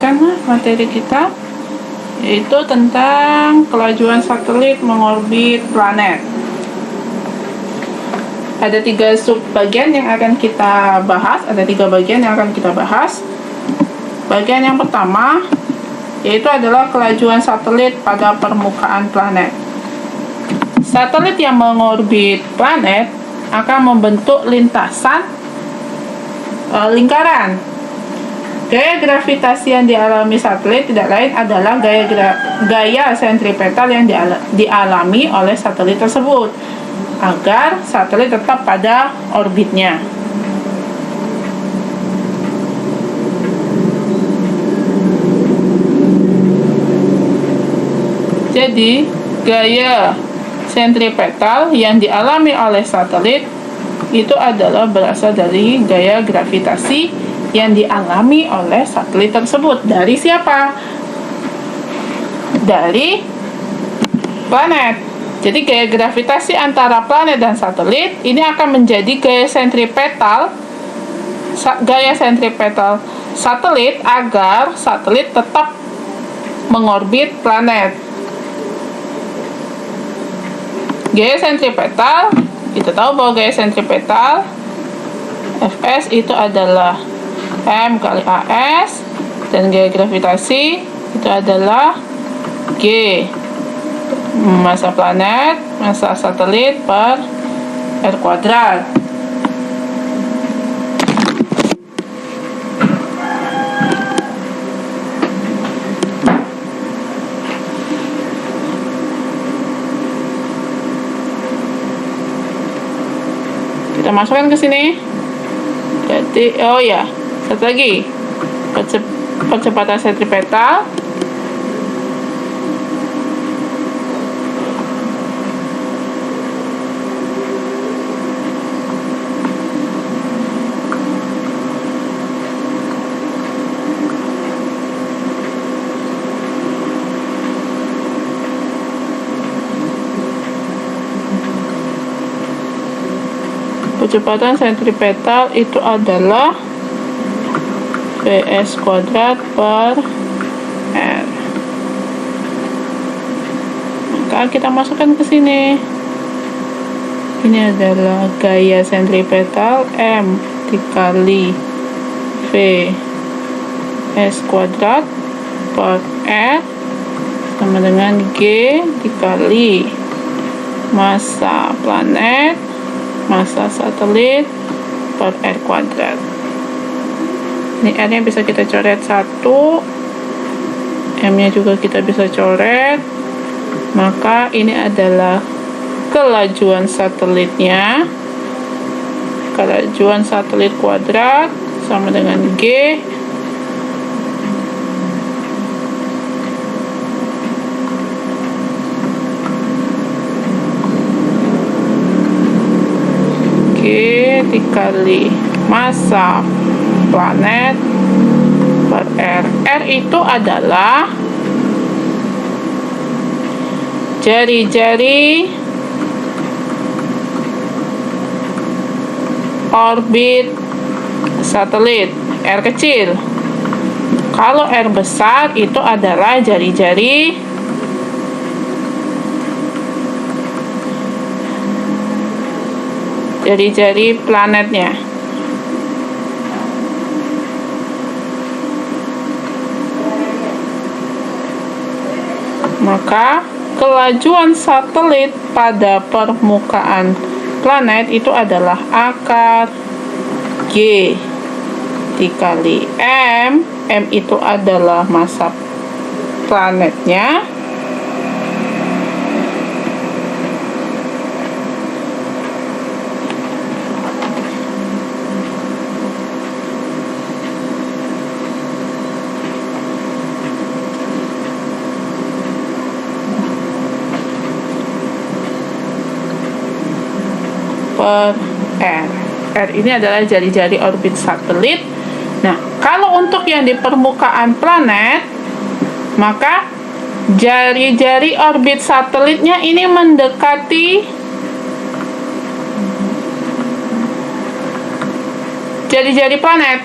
lanjutkan materi kita, yaitu tentang kelajuan satelit mengorbit planet. Ada 3 subbagian yang akan kita bahas, Bagian yang pertama yaitu adalah kelajuan satelit pada permukaan planet. Satelit yang mengorbit planet akan membentuk lintasan lingkaran. Gaya gravitasi yang dialami satelit tidak lain adalah gaya sentripetal yang dialami oleh satelit tersebut agar satelit tetap pada orbitnya. Jadi, gaya sentripetal yang dialami oleh satelit itu adalah berasal dari gaya gravitasi yang dialami oleh satelit tersebut. Dari siapa? Dari planet. Jadi gaya gravitasi antara planet dan satelit ini akan menjadi gaya sentripetal satelit agar satelit tetap mengorbit planet. Gaya sentripetal, kita tahu bahwa gaya sentripetal Fs itu adalah M kali AS, dan gaya gravitasi itu adalah G, massa planet, massa satelit per R kuadrat. Kita masukkan ke sini. Jadi, satu lagi, percepatan sentripetal. Kecepatan sentripetal itu adalah Vs kuadrat per R. Maka kita masukkan ke sini. Ini adalah gaya sentripetal M dikali Vs kuadrat per R sama dengan G dikali massa planet, massa satelit per R kuadrat. Ini R nya bisa kita coret 1, M nya juga kita bisa coret. Maka ini adalah kelajuan satelitnya. Kelajuan satelit kuadrat sama dengan G dikali massa planet per R. R itu adalah jari-jari orbit satelit, R kecil. Kalau R besar itu adalah jari-jari planetnya. Maka kelajuan satelit pada permukaan planet itu adalah akar G dikali M. M itu adalah massa planetnya, per R. R ini adalah jari-jari orbit satelit. Nah, kalau untuk yang di permukaan planet, maka jari-jari orbit satelitnya ini mendekati jari-jari planet.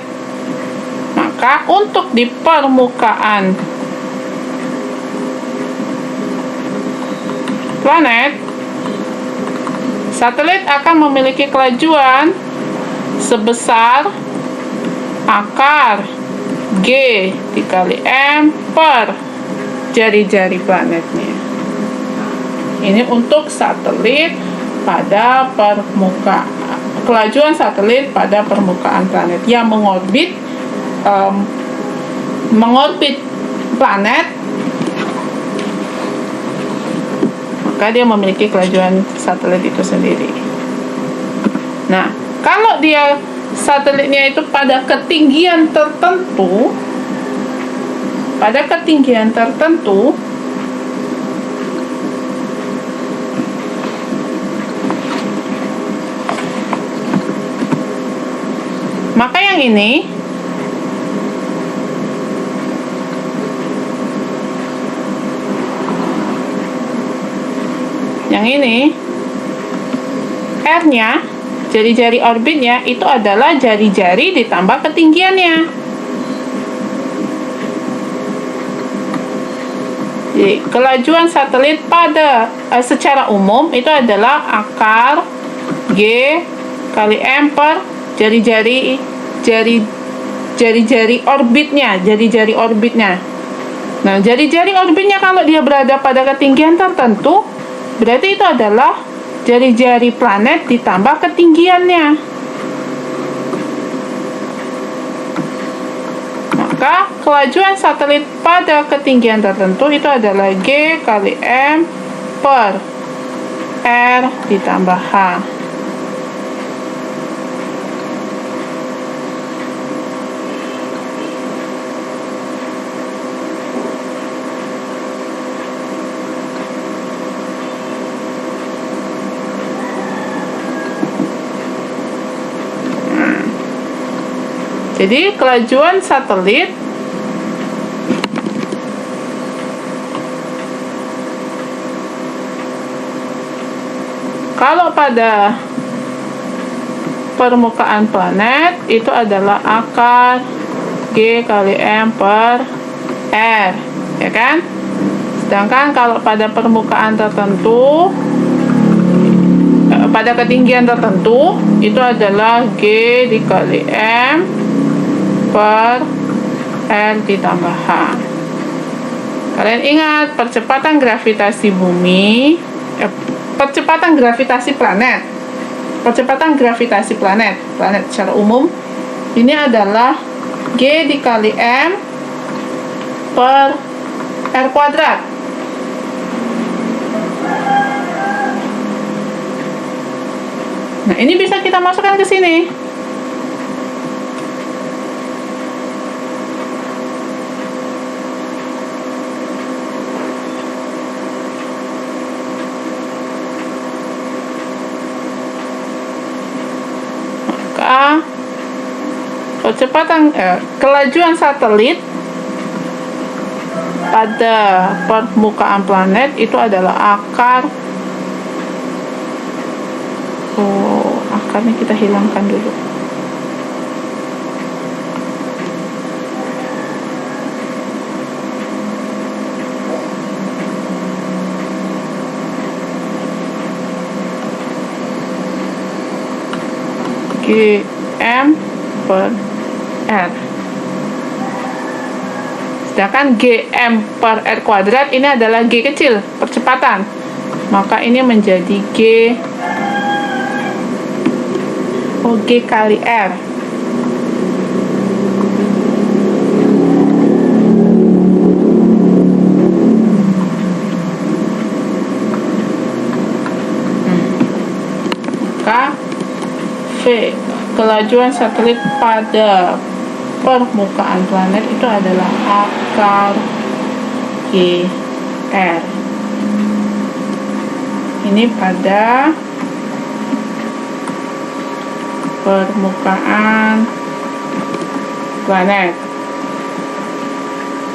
Nah, Maka untuk di permukaan planet, satelit akan memiliki kelajuan sebesar akar G dikali M per jari-jari planetnya. Ini untuk satelit pada permukaan, kelajuan satelit pada permukaan planet yang mengorbit planet, maka dia memiliki kelajuan satelit itu sendiri. Nah, kalau dia satelitnya itu pada ketinggian tertentu, maka yang ini R-nya, jari-jari orbitnya itu adalah jari-jari ditambah ketinggiannya. Jadi kelajuan satelit pada secara umum itu adalah akar G kali M per jari-jari orbitnya, Nah, jari-jari orbitnya kalau dia berada pada ketinggian tertentu, berarti itu adalah jari-jari planet ditambah ketinggiannya. Maka kelajuan satelit pada ketinggian tertentu itu adalah G kali M per R ditambah H. Jadi kelajuan satelit kalau pada permukaan planet itu adalah akar G kali M per R, ya kan? Sedangkan kalau pada permukaan tertentu, pada ketinggian tertentu, itu adalah G dikali M per R ditambah H. Kalian ingat percepatan gravitasi bumi, percepatan gravitasi planet secara umum ini adalah G dikali M per R kuadrat. Nah, ini bisa kita masukkan ke sini. Percepatan kelajuan satelit pada permukaan planet itu adalah akar, akarnya kita hilangkan dulu. G/M per R. Sedangkan Gm per R kuadrat ini adalah G kecil, percepatan. Maka ini menjadi G kali R. Maka V, kelajuan satelit pada permukaan planet itu adalah akar G R. Ini pada permukaan planet.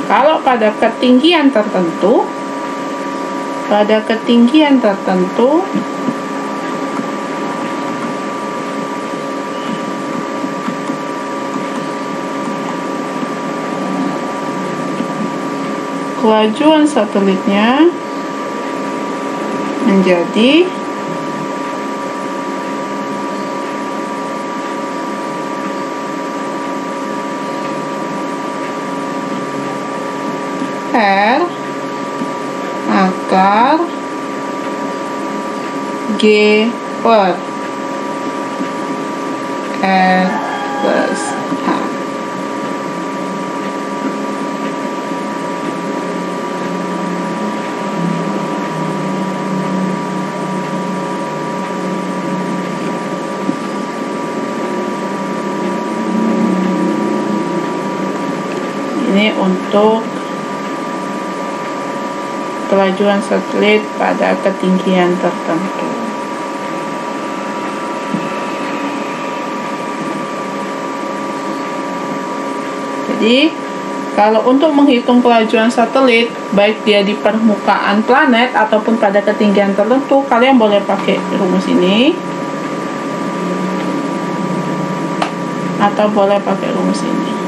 Kalau pada ketinggian tertentu, kelajuan satelitnya menjadi R akar G per R plus H. Ini untuk kelajuan satelit pada ketinggian tertentu. Jadi, kalau untuk menghitung kelajuan satelit, baik dia di permukaan planet ataupun pada ketinggian tertentu, kalian boleh pakai rumus ini, atau boleh pakai rumus ini.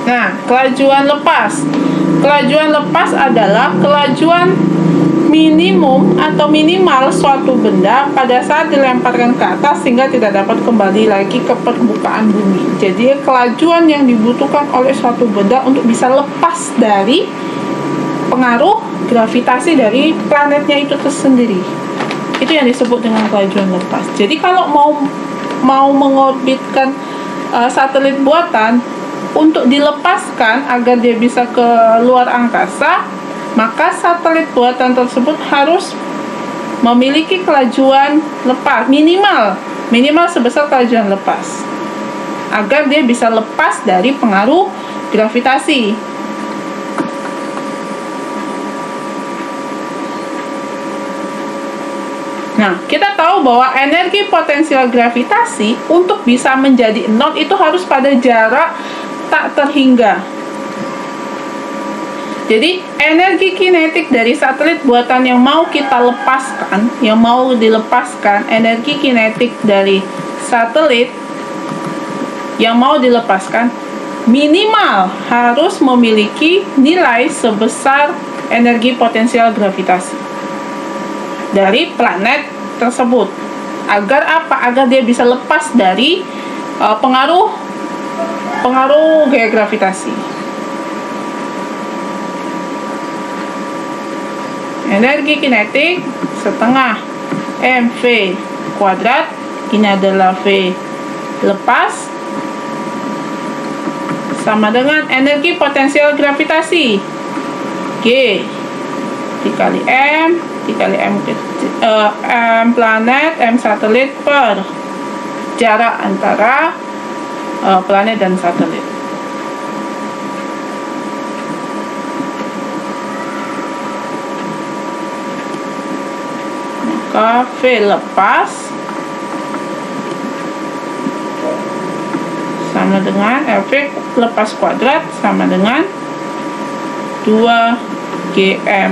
Nah, kelajuan lepas. Kelajuan lepas adalah kelajuan minimum atau minimal suatu benda pada saat dilemparkan ke atas sehingga tidak dapat kembali lagi ke permukaan bumi. Jadi, kelajuan yang dibutuhkan oleh suatu benda untuk bisa lepas dari pengaruh gravitasi dari planetnya itu tersendiri. Itu yang disebut dengan kelajuan lepas. Jadi, kalau mau mengorbitkan satelit buatan, untuk dilepaskan agar dia bisa ke luar angkasa, maka satelit buatan tersebut harus memiliki kelajuan lepas minimal sebesar kelajuan lepas agar dia bisa lepas dari pengaruh gravitasi. Nah, kita tahu bahwa energi potensial gravitasi untuk bisa menjadi 0 itu harus pada jarak tak terhingga. Jadi, energi kinetik dari satelit buatan yang mau kita lepaskan, yang mau dilepaskan, energi kinetik dari satelit yang mau dilepaskan minimal harus memiliki nilai sebesar energi potensial gravitasi dari planet tersebut. Agar apa? Agar dia bisa lepas dari pengaruh gaya gravitasi. Energi kinetik setengah mv kuadrat, ini adalah V lepas, sama dengan energi potensial gravitasi G dikali M planet, M satelit per jarak antara planet dan satelit. Maka V lepas sama dengan V lepas kuadrat sama dengan 2GM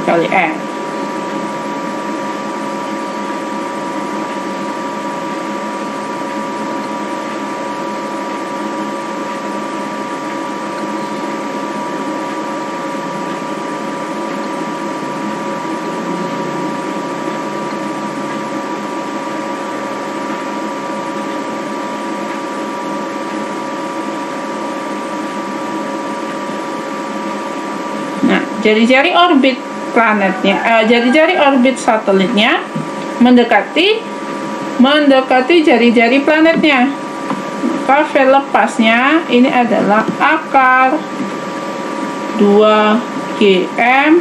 kali M. Jari-jari orbit planetnya, jari-jari orbit satelitnya mendekati jari-jari planetnya. Maka V lepasnya ini adalah akar 2GM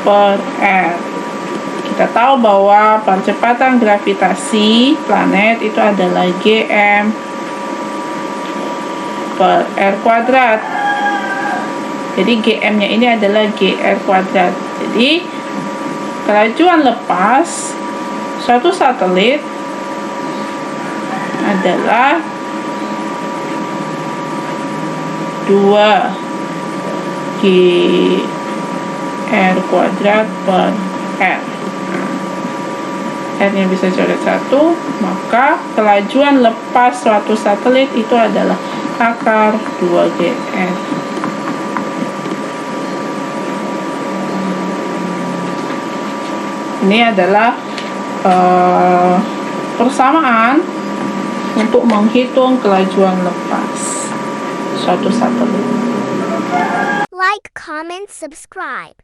per R. Kita tahu bahwa percepatan gravitasi planet itu adalah GM per R kuadrat. Jadi GM-nya ini adalah GR kuadrat. Jadi kelajuan lepas suatu satelit adalah 2GR kuadrat per R. R-nya bisa coret 1, maka kelajuan lepas suatu satelit itu adalah akar 2GR. Ini adalah persamaan untuk menghitung kelajuan lepas suatu satelit. Like, comment, subscribe.